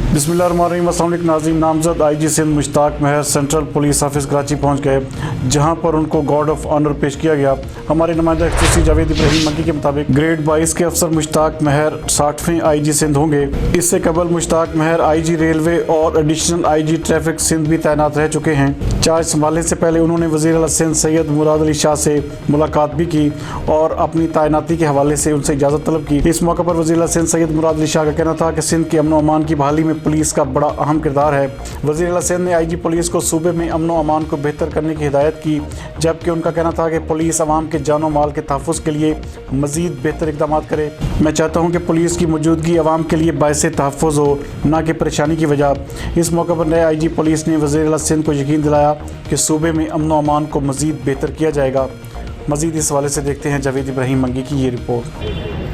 बिस्मिल्लाहिर्रहमानिर्रहीम। अस्सलाम वालेकुम नाज़रीन। नामजद आईजी सिंध मुश्ताक महर सेंट्रल पुलिस ऑफिस कराची पहुंच गए, जहां पर उनको गार्ड ऑफ ऑनर पेश किया गया। हमारे नुमाइंदा एक्सएसपी जावेद इब्राहिम मक्की के मुताबिक ग्रेड 22 के अफसर मुश्ताक महर 60वें आईजी सिंध होंगे। इससे कबल मुश्ताक महर आईजी रेलवे और एडिशनल आईजी ट्रैफिक सिंध भी तैनात रह चुके हैं। चार्ज संभालने से पहले उन्होंने वज़ीर आला सिंध सैयद मुराद अली शाह से मुलाकात भी की और अपनी तैनाती के हवाले से उनसे इजाज़त तलब की। इस मौके पर वज़ीर आला सिंध सैयद मुराद अली शाह का कहना था कि सिंध के अमन व अमान की बहाली में पुलिस का बड़ा अहम किरदार है। वज़ीर आला सिंध ने आईजी पुलिस को सूबे में अमन व अमान को बेहतर करने की हिदायत की, जबकि उनका कहना था कि पुलिस अवाम के जानो माल के तहफ़्फ़ुज़ के लिए मज़ीद बेहतर इक़दाम करे। मैं चाहता हूँ कि पुलिस की मौजूदगी अवाम के लिए बाइसे तहफ़्फ़ुज़ हो, ना कि परेशानी की वजह। इस मौके पर नए आईजी पुलिस ने वज़ीर आला सिंध को यकीन दिलाया कि सूबे में अमन व अमान को मज़ीद बेहतर किया जाएगा। मज़ीद इस हवाले से देखते हैं जावेद इब्राहिम मंगी की ये रिपोर्ट।